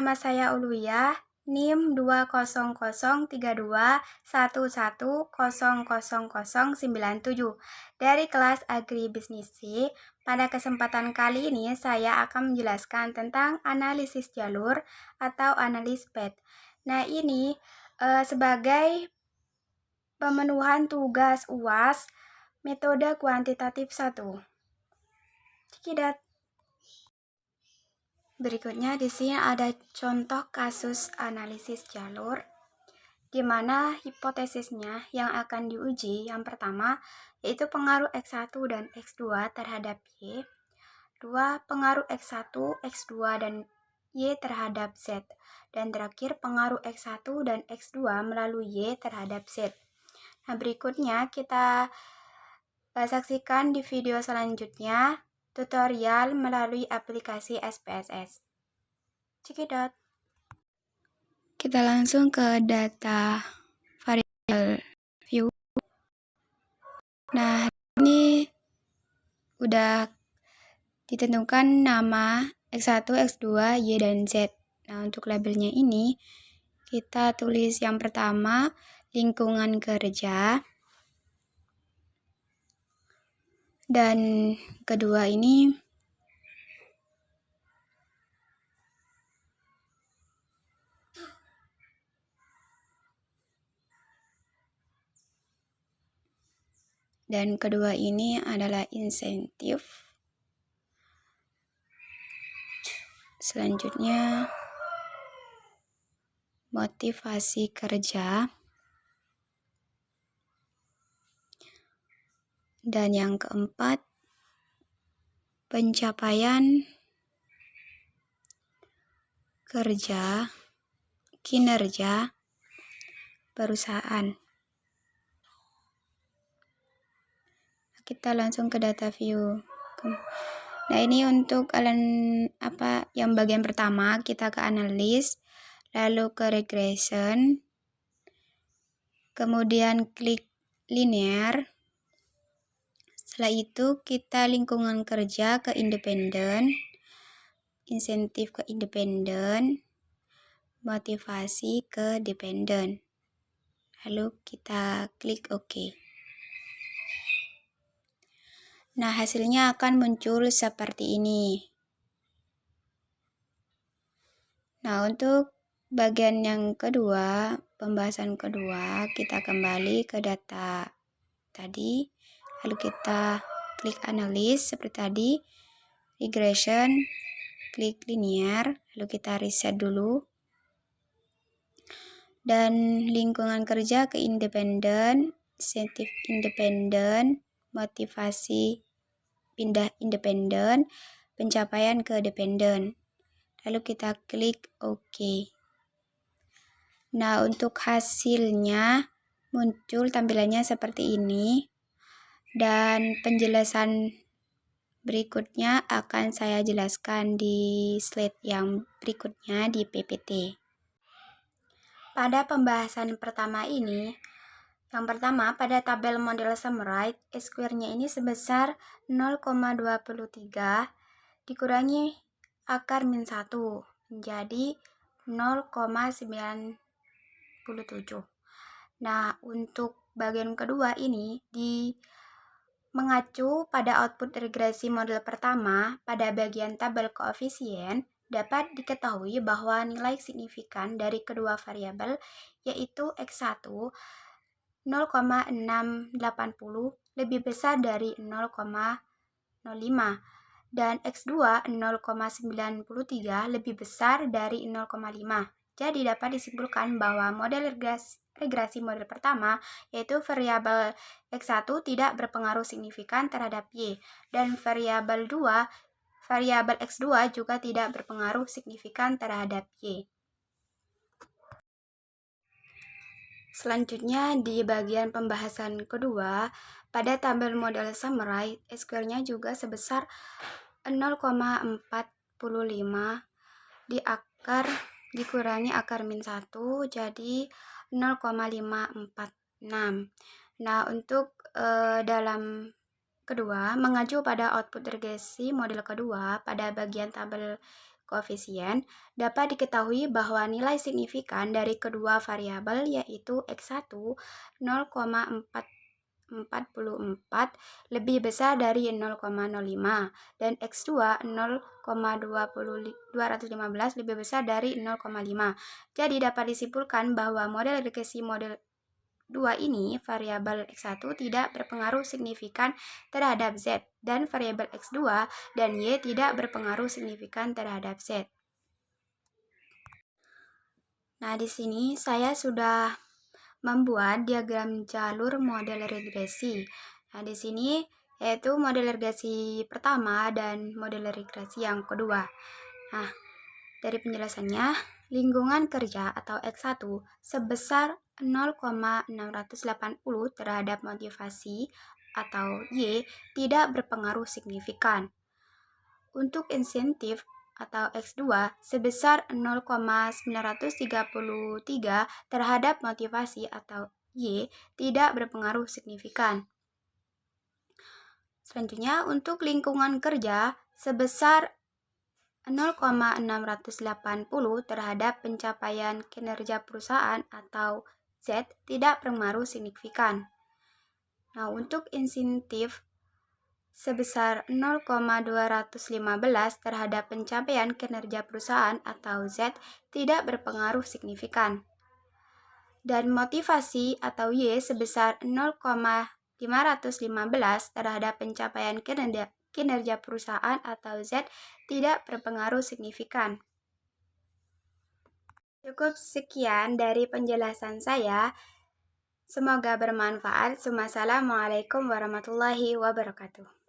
nama saya Uluya, NIM 2003211100097 dari kelas Agribisnis C. Pada kesempatan kali ini saya akan menjelaskan tentang analisis jalur atau analis PET. Nah, ini sebagai pemenuhan tugas UAS metode kuantitatif 1. Cikidat. Berikutnya di sini ada contoh kasus analisis jalur di mana hipotesisnya yang akan diuji yang pertama yaitu pengaruh X1 dan X2 terhadap Y, 2 pengaruh X1, X2 dan Y terhadap Z, dan terakhir pengaruh X1 dan X2 melalui Y terhadap Z. Nah, berikutnya kita saksikan di video selanjutnya tutorial melalui aplikasi SPSS. Cekidot. Kita langsung ke data variabel view. Nah, ini udah ditentukan nama X1, X2, Y, dan Z. Nah, untuk labelnya ini kita tulis yang pertama lingkungan kerja. Dan kedua ini adalah insentif. Selanjutnya motivasi kerja. Dan yang keempat pencapaian kinerja perusahaan. Kita langsung ke data view. Nah, ini untuk yang bagian pertama kita ke analis, lalu ke regression, kemudian klik linear. Setelah itu kita lingkungan kerja ke independen, insentif ke independen, motivasi ke dependen. Lalu kita klik OK. Nah, hasilnya akan muncul seperti ini. Nah, untuk bagian yang kedua, pembahasan kedua, kita kembali ke data tadi. Lalu kita klik analis seperti tadi, regression, klik linear, lalu kita reset dulu. Dan lingkungan kerja ke independen, insentif independen, motivasi pindah independen, pencapaian ke dependen. Lalu kita klik OK. Nah, untuk hasilnya muncul tampilannya seperti ini. Dan penjelasan berikutnya akan saya jelaskan di slide yang berikutnya di PPT. Pada pembahasan pertama ini, yang pertama, pada tabel model summary, square-nya ini sebesar 0,23 dikurangi akar min 1 menjadi 0,97. Nah, untuk bagian kedua ini mengacu pada output regresi model pertama pada bagian tabel koefisien, dapat diketahui bahwa nilai signifikan dari kedua variabel yaitu X1 0,680 lebih besar dari 0,05 dan X2 0,93 lebih besar dari 0,5. Jadi dapat disimpulkan bahwa model regresi model pertama yaitu variabel X1 tidak berpengaruh signifikan terhadap Y dan variabel X2 juga tidak berpengaruh signifikan terhadap Y. Selanjutnya di bagian pembahasan kedua, pada tabel model summary, square-nya juga sebesar 0,45 dikurangi akar min 1 jadi 0,546. Nah, untuk dalam kedua, mengacu pada output regresi model kedua pada bagian tabel koefisien, dapat diketahui bahwa nilai signifikan dari kedua variabel yaitu X1 0,444 lebih besar dari 0,05 dan X2 0,215 lebih besar dari 0,5. Jadi dapat disimpulkan bahwa model regresi model 2 ini, variabel X1 tidak berpengaruh signifikan terhadap Z, dan variabel X2 dan Y tidak berpengaruh signifikan terhadap Z. Nah, di sini saya sudah membuat diagram jalur model regresi. Nah, di sini yaitu model regresi pertama dan model regresi yang kedua. Nah, dari penjelasannya, lingkungan kerja atau X1 sebesar 0,680 terhadap motivasi atau Y tidak berpengaruh signifikan. Untuk insentif atau X2 sebesar 0,933 terhadap motivasi atau Y tidak berpengaruh signifikan. Selanjutnya, untuk lingkungan kerja sebesar 0,680 terhadap pencapaian kinerja perusahaan atau Z tidak berpengaruh signifikan. Nah, untuk insentif sebesar 0,215 terhadap pencapaian kinerja perusahaan atau Z tidak berpengaruh signifikan. Dan motivasi atau Y sebesar 0,515 terhadap pencapaian kinerja perusahaan atau Z tidak berpengaruh signifikan. Cukup sekian dari penjelasan saya. Semoga bermanfaat. Wassalamualaikum warahmatullahi wabarakatuh.